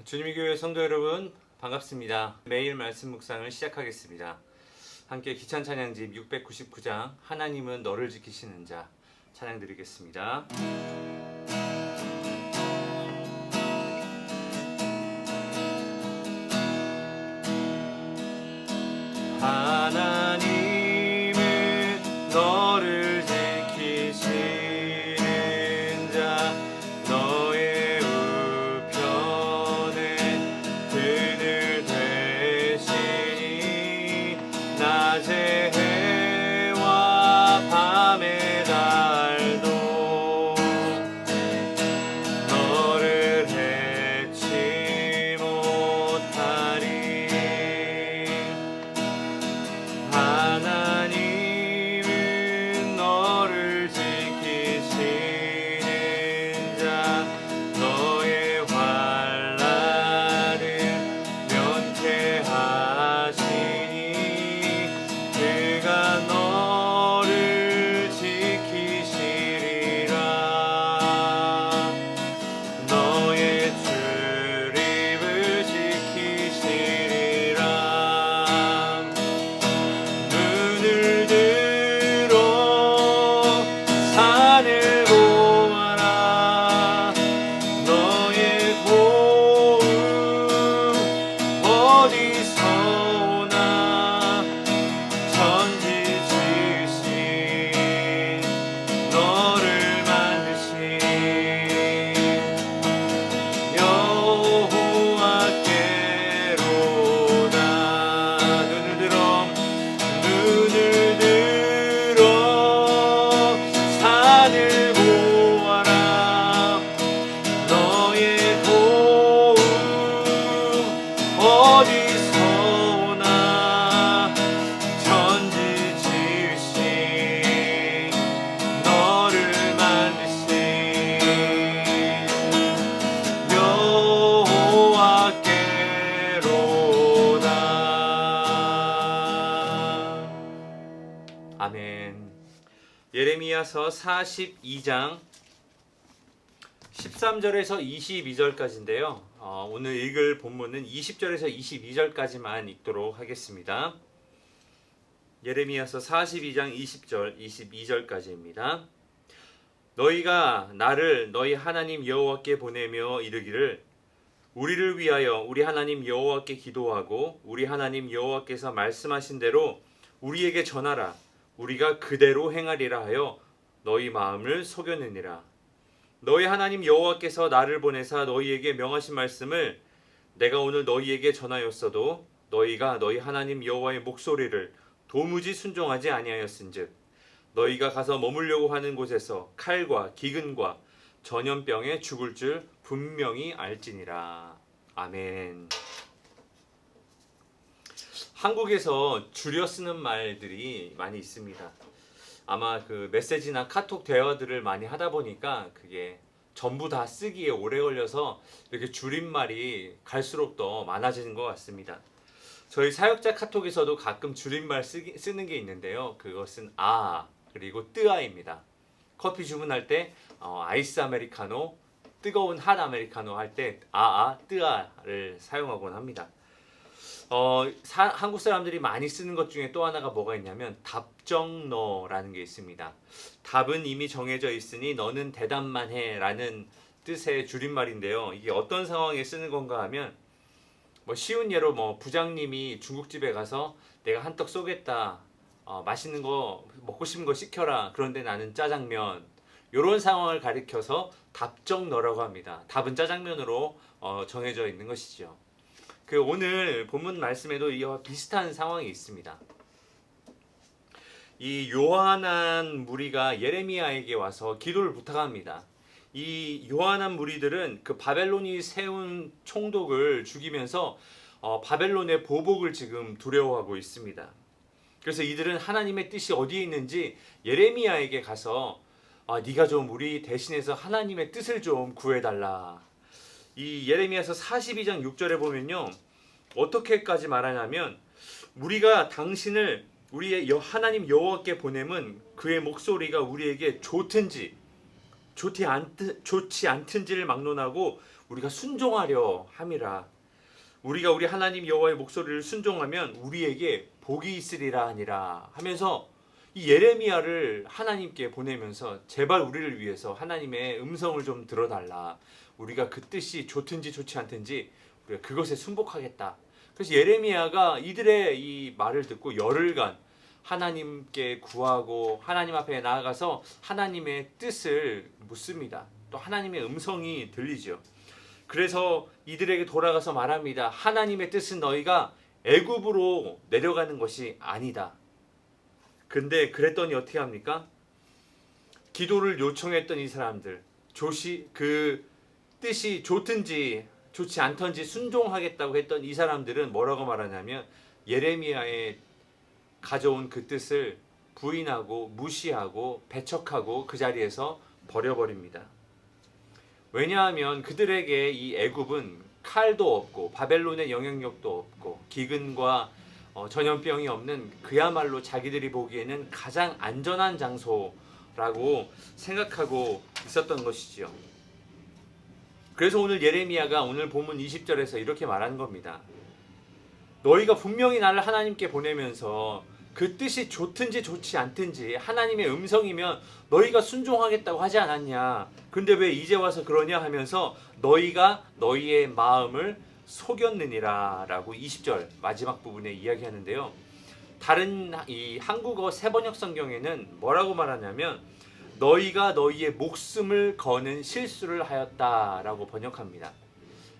주님의 교회 성도 여러분 반갑습니다. 매일 말씀 묵상을 시작하겠습니다. 함께 기찬 찬양집 699장 하나님은 너를 지키시는 자 찬양 드리겠습니다. 하나님은 너를 지키시는 자 너의 우편에 그늘 되시니 낮에 해와 밤에 달도 너를 해치 못하리. 하나님은 너를 지키시는 자 너의 환난을 면케하시니 그가 너를 지키시리라. 너의 출입을 지키시리라. 눈을 들어 산을 보아라. 너의 도움 어디서 오나. 천지 지으신 너를 만드신 여호와께로다. 눈을 들어 산을 보아라. 너의 도움 어디서 오나. 천지 지으신 너를 만드신 여호와께로다. 아멘. 예레미야서 42장 13절에서 22절까지인데요. 오늘 읽을 본문은 20절에서 22절까지만 읽도록 하겠습니다. 예레미야서 42장 20절, 22절까지입니다. 너희가 나를 너희 하나님 여호와께 보내며 이르기를 우리를 위하여 우리 하나님 여호와께 기도하고 우리 하나님 여호와께서 말씀하신 대로 우리에게 전하라. 우리가 그대로 행하리라 하여 너희 마음을 속였느니라. 너희 하나님 여호와께서 나를 보내사 너희에게 명하신 말씀을 내가 오늘 너희에게 전하였어도 너희가 너희 하나님 여호와의 목소리를 도무지 순종하지 아니하였은즉 너희가 가서 머물려고 하는 곳에서 칼과 기근과 전염병에 죽을 줄 분명히 알지니라. 아멘. 한국에서 줄여 쓰는 말들이 많이 있습니다. 아마 그 메시지나 카톡 대화들을 많이 하다 보니까 그게 전부 다 쓰기에 오래 걸려서 이렇게 줄임말이 갈수록 더 많아지는 것 같습니다. 저희 사역자 카톡에서도 가끔 줄임말 쓰는 게 있는데요. 그것은 그리고 뜨아입니다. 커피 주문할 때 아이스 아메리카노, 뜨거운 핫 아메리카노 할 때 뜨아를 사용하곤 합니다. 한국 사람들이 많이 쓰는 것 중에 또 하나가 뭐가 있냐면 답정너라는 게 있습니다. 답은 이미 정해져 있으니 너는 대답만 해 라는 뜻의 줄임말인데요. 이게 어떤 상황에 쓰는 건가 하면 쉬운 예로 부장님이 중국집에 가서 내가 한턱 쏘겠다. 맛있는 거 먹고 싶은 거 시켜라. 그런데 나는 짜장면. 이런 상황을 가리켜서 답정너라고 합니다. 답은 짜장면으로 정해져 있는 것이죠. 오늘 본문 말씀에도 이와 비슷한 상황이 있습니다. 이 요한한 무리가 예레미야에게 와서 기도를 부탁합니다. 이 요한한 무리들은 그 바벨론이 세운 총독을 죽이면서 바벨론의 보복을 지금 두려워하고 있습니다. 그래서 이들은 하나님의 뜻이 어디에 있는지 예레미야에게 가서 네가 좀 우리 대신해서 하나님의 뜻을 좀 구해달라. 이 예레미야서 42장 6절에 보면요. 어떻게까지 말하냐면 우리가 당신을 우리의 하나님 여호와께 보내면 그의 목소리가 우리에게 좋든지 좋지 않든지를 막론하고 우리가 순종하려 함이라. 우리가 우리 하나님 여호와의 목소리를 순종하면 우리에게 복이 있으리라 하니라 하면서 이 예레미야를 하나님께 보내면서 제발 우리를 위해서 하나님의 음성을 좀 들어달라. 우리가 그 뜻이 좋든지 좋지 않든지 우리가 그것에 순복하겠다. 그래서 예레미야가 이들의 이 말을 듣고 열흘간 하나님께 구하고 하나님 앞에 나아가서 하나님의 뜻을 묻습니다. 또 하나님의 음성이 들리죠. 그래서 이들에게 돌아가서 말합니다. 하나님의 뜻은 너희가 애굽으로 내려가는 것이 아니다. 근데 그랬더니 어떻게 합니까? 기도를 요청했던 이 사람들, 그 뜻이 좋든지 좋지 않던지 순종하겠다고 했던 이 사람들은 뭐라고 말하냐면 예레미야의 가져온 그 뜻을 부인하고 무시하고 배척하고 그 자리에서 버려버립니다. 왜냐하면 그들에게 이 애굽은 칼도 없고 바벨론의 영향력도 없고 기근과 전염병이 없는 그야말로 자기들이 보기에는 가장 안전한 장소라고 생각하고 있었던 것이지요. 그래서 오늘 예레미야가 오늘 본문 20절에서 이렇게 말하는 겁니다. 너희가 분명히 나를 하나님께 보내면서 그 뜻이 좋든지 좋지 않든지 하나님의 음성이면 너희가 순종하겠다고 하지 않았냐. 근데 왜 이제 와서 그러냐 하면서 너희가 너희의 마음을 속였느니라 라고 20절 마지막 부분에 이야기하는데요. 다른 이 한국어 새번역 성경에는 뭐라고 말하냐면 너희가 너희의 목숨을 거는 실수를 하였다라고 번역합니다.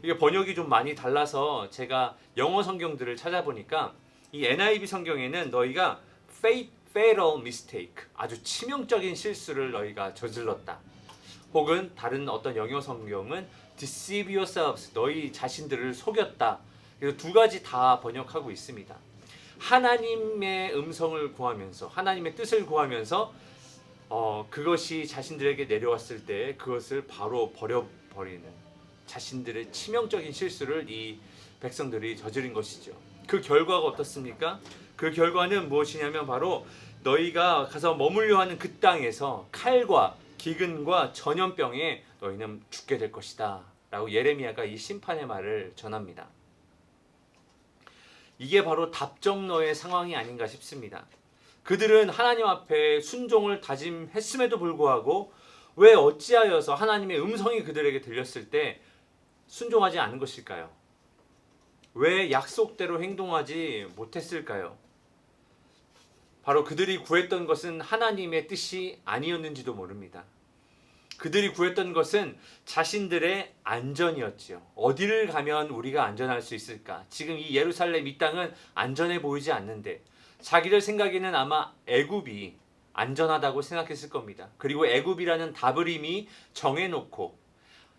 이게 번역이 좀 많이 달라서 제가 영어 성경들을 찾아보니까 이 NIV 성경에는 너희가 fatal mistake, 아주 치명적인 실수를 너희가 저질렀다. 혹은 다른 어떤 영어 성경은 deceive yourselves, 너희 자신들을 속였다. 그래서 두 가지 다 번역하고 있습니다. 하나님의 음성을 구하면서 하나님의 뜻을 구하면서 그것이 자신들에게 내려왔을 때 그것을 바로 버려버리는 자신들의 치명적인 실수를 이 백성들이 저지른 것이죠. 그 결과가 어떻습니까? 그 결과는 무엇이냐면 바로 너희가 가서 머물려 하는 그 땅에서 칼과 기근과 전염병에 너희는 죽게 될 것이다 라고 예레미야가 이 심판의 말을 전합니다. 이게 바로 답정너의 상황이 아닌가 싶습니다. 그들은 하나님 앞에 순종을 다짐했음에도 불구하고 왜 어찌하여서 하나님의 음성이 그들에게 들렸을 때 순종하지 않은 것일까요? 왜 약속대로 행동하지 못했을까요? 바로 그들이 구했던 것은 하나님의 뜻이 아니었는지도 모릅니다. 그들이 구했던 것은 자신들의 안전이었지요. 어디를 가면 우리가 안전할 수 있을까? 지금 이 예루살렘 이 땅은 안전해 보이지 않는데 자기들 생각에는 아마 애굽이 안전하다고 생각했을 겁니다. 그리고 애굽이라는 답을 이미 정해놓고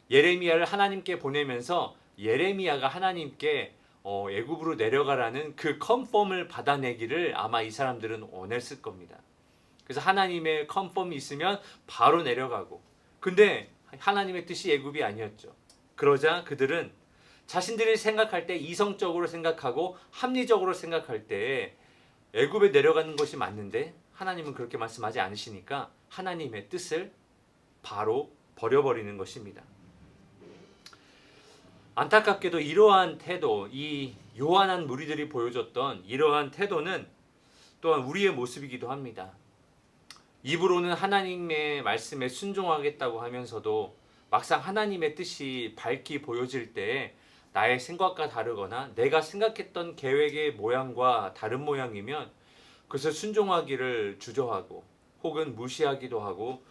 예레미야를 하나님께 보내면서 예레미야가 하나님께 애굽으로 내려가라는 그 컨펌을 받아내기를 아마 이 사람들은 원했을 겁니다. 그래서 하나님의 컨펌이 있으면 바로 내려가고, 근데 하나님의 뜻이 애굽이 아니었죠. 그러자 그들은 자신들이 생각할 때 이성적으로 생각하고 합리적으로 생각할 때 애굽에 내려가는 것이 맞는데 하나님은 그렇게 말씀하지 않으시니까 하나님의 뜻을 바로 버려버리는 것입니다. 안타깝게도 이러한 태도, 이 요한한 무리들이 보여줬던 이러한 태도는 또한 우리의 모습이기도 합니다. 입으로는 하나님의 말씀에 순종하겠다고 하면서도 막상 하나님의 뜻이 밝히 보여질 때 나의 생각과 다르거나 내가 생각했던 계획의 모양과 다른 모양이면 그것을 순종하기를 주저하고 혹은 무시하기도 하고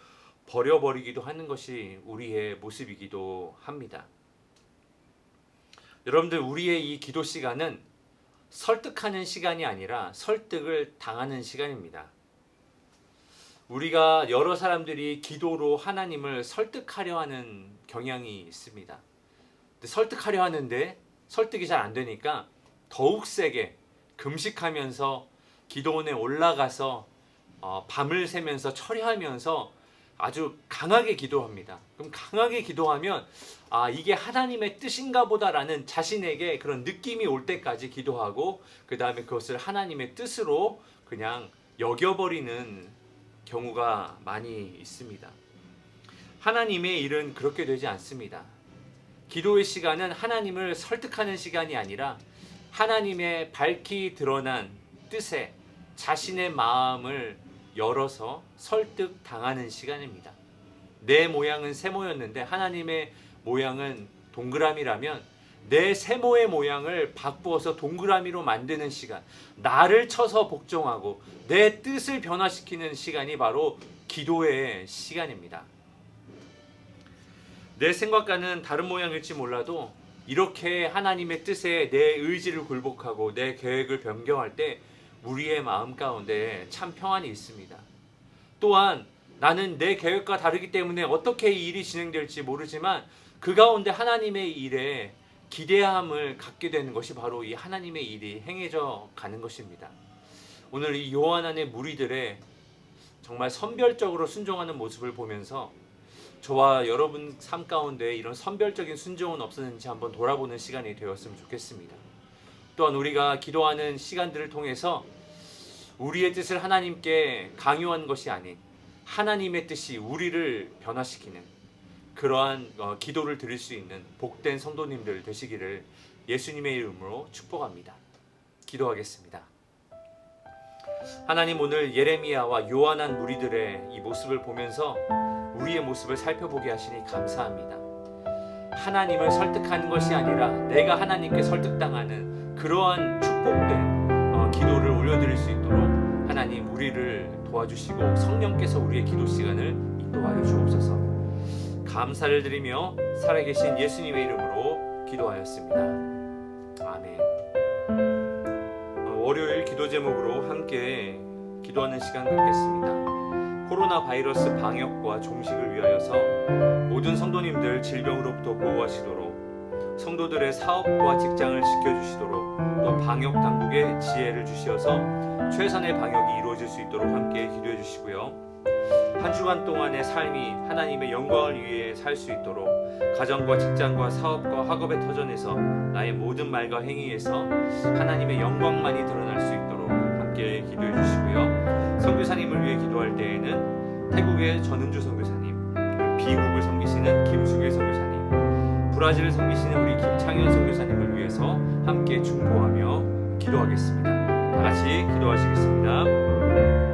버려버리기도 하는 것이 우리의 모습이기도 합니다. 여러분들, 우리의 이 기도 시간은 설득하는 시간이 아니라 설득을 당하는 시간입니다. 우리가 여러 사람들이 기도로 하나님을 설득하려 하는 경향이 있습니다. 근데 설득하려 하는데 설득이 잘 안 되니까 더욱 세게 금식하면서 기도원에 올라가서 밤을 새면서 철야하면서 아주 강하게 기도합니다. 그럼 강하게 기도하면 이게 하나님의 뜻인가 보다라는 자신에게 그런 느낌이 올 때까지 기도하고 그 다음에 그것을 하나님의 뜻으로 그냥 여겨버리는 경우가 많이 있습니다. 하나님의 일은 그렇게 되지 않습니다. 기도의 시간은 하나님을 설득하는 시간이 아니라 하나님의 밝히 드러난 뜻에 자신의 마음을 열어서 설득당하는 시간입니다. 내 모양은 세모였는데 하나님의 모양은 동그라미라면 내 세모의 모양을 바꾸어서 동그라미로 만드는 시간, 나를 쳐서 복종하고 내 뜻을 변화시키는 시간이 바로 기도의 시간입니다. 내 생각과는 다른 모양일지 몰라도 이렇게 하나님의 뜻에 내 의지를 굴복하고 내 계획을 변경할 때 우리의 마음 가운데 참 평안이 있습니다. 또한 나는 내 계획과 다르기 때문에 어떻게 이 일이 진행될지 모르지만 그 가운데 하나님의 일에 기대함을 갖게 되는 것이 바로 이 하나님의 일이 행해져 가는 것입니다. 오늘 이 요한 안의 무리들의 정말 선별적으로 순종하는 모습을 보면서 저와 여러분 삶 가운데 이런 선별적인 순종은 없었는지 한번 돌아보는 시간이 되었으면 좋겠습니다. 또한 우리가 기도하는 시간들을 통해서 우리의 뜻을 하나님께 강요한 것이 아닌 하나님의 뜻이 우리를 변화시키는 그러한 기도를 드릴 수 있는 복된 성도님들 되시기를 예수님의 이름으로 축복합니다. 기도하겠습니다. 하나님, 오늘 예레미야와 요한한 무리들의 이 모습을 보면서 우리의 모습을 살펴보게 하시니 감사합니다. 하나님을 설득하는 것이 아니라 내가 하나님께 설득당하는 그러한 축복된 기도를 올려드릴 수 있도록 하나님 우리를 도와주시고 성령께서 우리의 기도 시간을 인도하여 주옵소서. 감사를 드리며 살아계신 예수님의 이름으로 기도하였습니다. 아멘. 월요일 기도 제목으로 함께 기도하는 시간 갖겠습니다. 코로나 바이러스 방역과 종식을 위하여서 모든 성도님들 질병으로부터 보호하시도록 성도들의 사업과 직장을 지켜주시도록 또 방역 당국에 지혜를 주시어서 최선의 방역이 이루어질 수 있도록 함께 기도해 주시고요. 한 주간 동안의 삶이 하나님의 영광을 위해 살 수 있도록 가정과 직장과 사업과 학업의 터전에서 나의 모든 말과 행위에서 하나님의 영광만이 드러날 수 있도록 함께 기도해 주시고요. 선교사님을 위해 기도할 때에는 태국의 전은주 선교사님, 비국을 섬기시는 김수길 선교사님, 브라질을 섬기시는 우리 김창현 선교사님을 위해서 함께 중보하며 기도하겠습니다. 다 같이 기도하시겠습니다.